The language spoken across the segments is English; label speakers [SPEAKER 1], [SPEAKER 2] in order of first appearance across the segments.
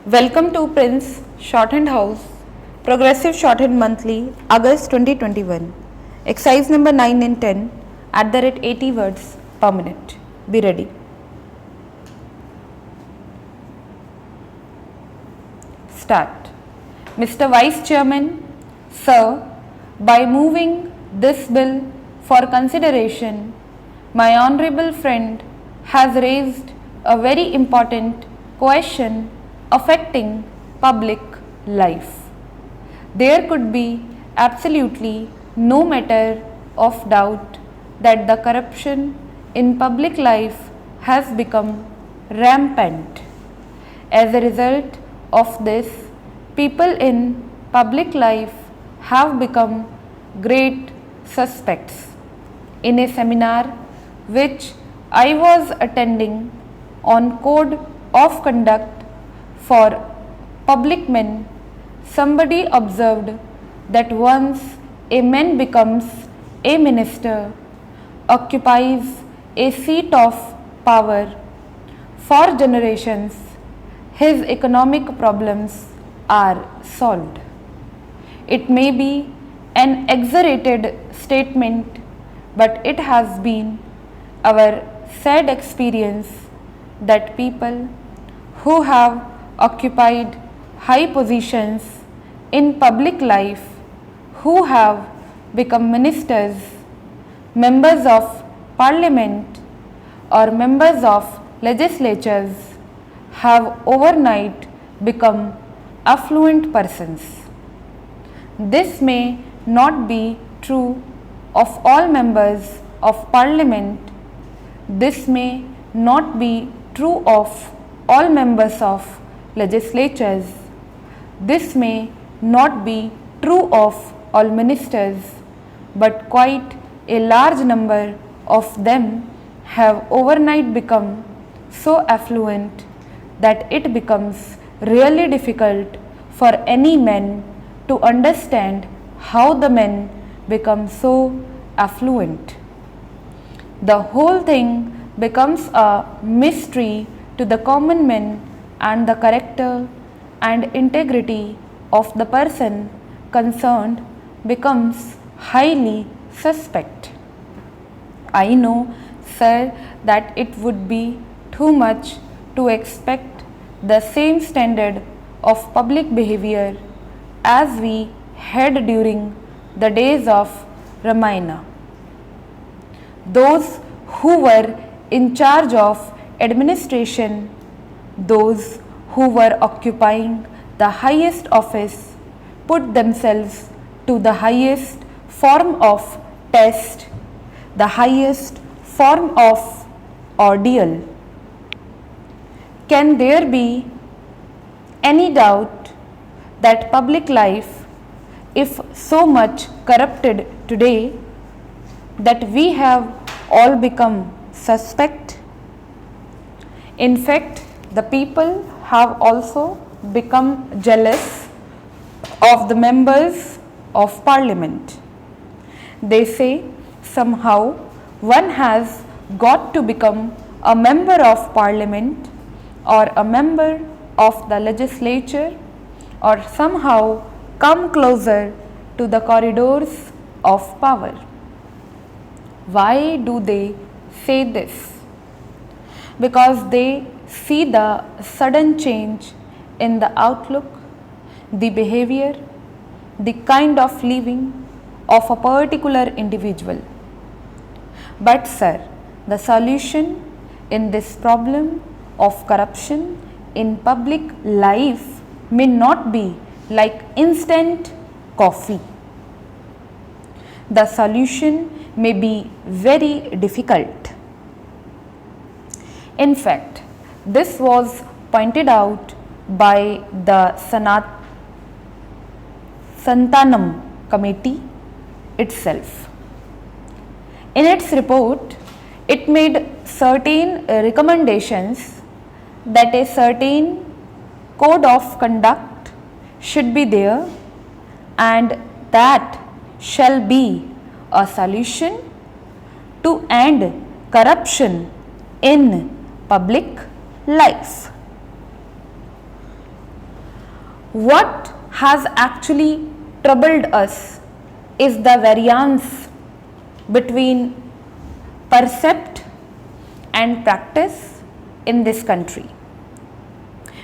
[SPEAKER 1] Welcome to Prince Shorthand House, Progressive Shorthand Monthly, August 2021. Exercise number 9 and 10, @80 words per minute. Be ready. Start. Mr. Vice Chairman, Sir, by moving this bill for consideration, my honorable friend has raised a very important question affecting public life. There could be absolutely no matter of doubt that the corruption in public life has become rampant. As a result of this, people in public life have become great suspects. In a seminar which I was attending on Code of Conduct for public men, somebody observed that once a man becomes a minister, occupies a seat of power, for generations, his economic problems are solved. It may be an exaggerated statement, but it has been our sad experience that people who have occupied high positions in public life, who have become ministers, members of parliament, or members of legislatures, have overnight become affluent persons. This may not be true of all members of parliament. This may not be true of all members of legislatures. This may not be true of all ministers, but quite a large number of them have overnight become so affluent that it becomes really difficult for any man to understand how the men become so affluent. The whole thing becomes a mystery to the common man, and the character and integrity of the person concerned becomes highly suspect. I know, sir, that it would be too much to expect the same standard of public behavior as we had during the days of Ramayana. Those who were in charge of administration, those who were occupying the highest office, put themselves to the highest form of test, the highest form of ordeal. Can there be any doubt that public life, if so much corrupted today, that we have all become suspect? In fact, the people have also become jealous of the members of parliament. They say somehow one has got to become a member of parliament or a member of the legislature, or somehow come closer to the corridors of power. Why do they say this? Because they see the sudden change in the outlook, the behavior, the kind of living of a particular individual. But sir, the solution in this problem of corruption in public life may not be like instant coffee. The solution may be very difficult. In fact, this was pointed out by the Santanam committee itself. In its report, it made certain recommendations that a certain code of conduct should be there, and that shall be a solution to end corruption in public life. What has actually troubled us is the variance between percept and practice in this country.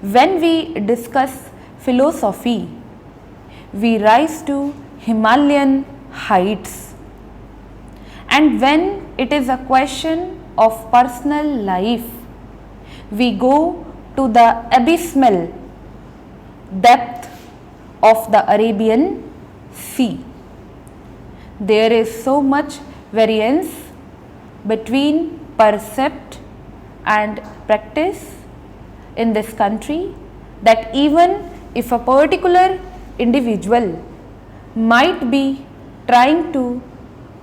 [SPEAKER 1] When we discuss philosophy, we rise to Himalayan heights, and when it is a question of personal life, we go to the abysmal depth of the Arabian Sea. There is so much variance between percept and practice in this country that even if a particular individual might be trying to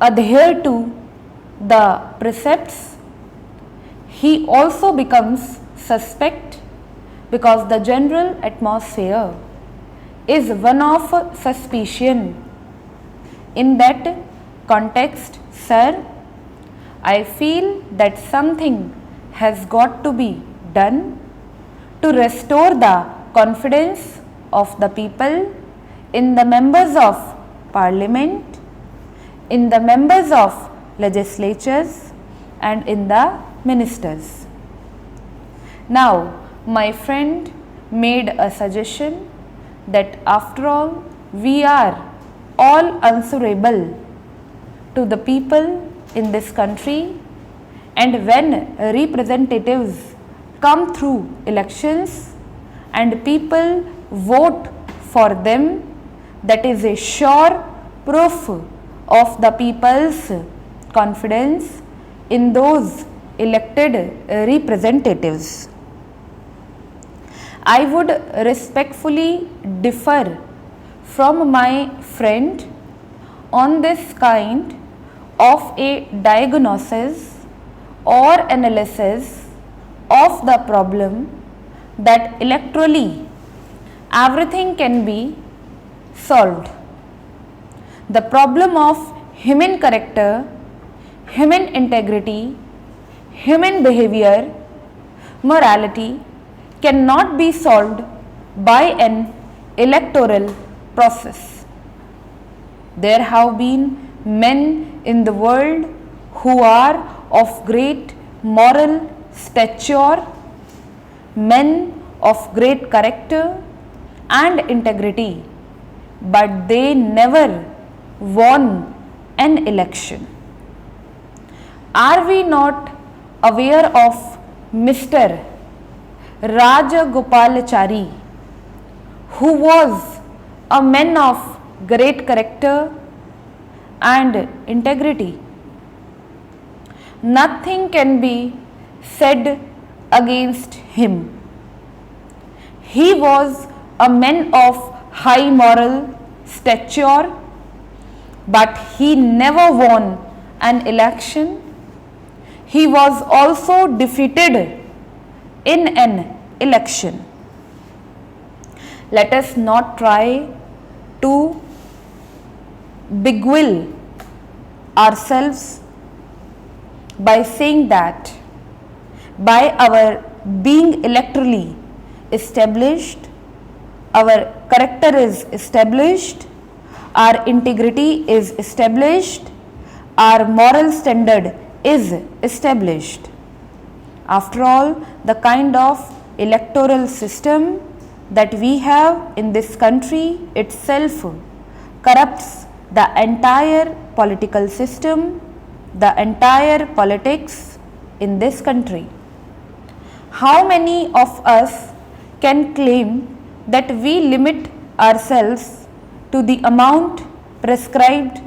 [SPEAKER 1] adhere to the precepts, he also becomes suspect because the general atmosphere is one of suspicion. In that context, sir, I feel that something has got to be done to restore the confidence of the people in the members of parliament, in the members of legislatures and in the ministers. Now, my friend made a suggestion that after all we are all answerable to the people in this country, and when representatives come through elections and people vote for them, that is a sure proof of the people's confidence in those elected representatives. I would respectfully differ from my friend on this kind of a diagnosis or analysis of the problem that electorally everything can be solved. The problem of human character, human integrity, human behavior, morality cannot be solved by an electoral process. There have been men in the world who are of great moral stature, men of great character and integrity, but they never won an election. Are we not aware of Mr. Rajagopalachari, who was a man of great character and integrity? Nothing can be said against him. He was a man of high moral stature, but he never won an election. He was also defeated in an election. Let us not try to beguile ourselves by saying that by our being electorally established, our character is established, our integrity is established, our moral standard is established. After all, the kind of electoral system that we have in this country itself corrupts the entire political system, the entire politics in this country. How many of us can claim that we limit ourselves to the amount prescribed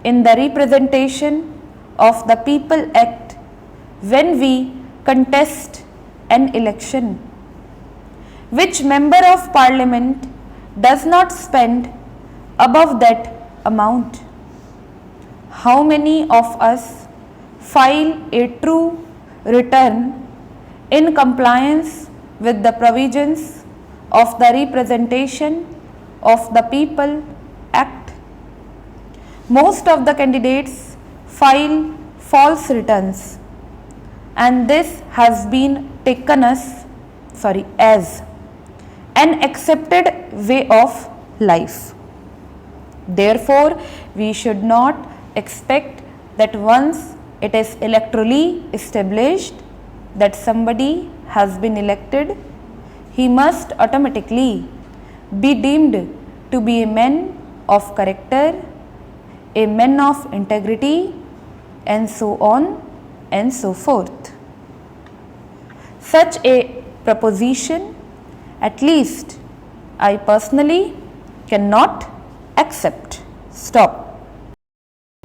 [SPEAKER 1] in the Representation of the People Act when we contest an election? Which member of parliament does not spend above that amount? How many of us file a true return in compliance with the provisions of the Representation of the People Act? Most of the candidates file false returns, and this has been taken as an accepted way of life. Therefore, we should not expect that once it is electorally established that somebody has been elected, he must automatically be deemed to be a man of character, a man of integrity, and so on and so forth. Such a proposition, at least I personally cannot accept. Stop.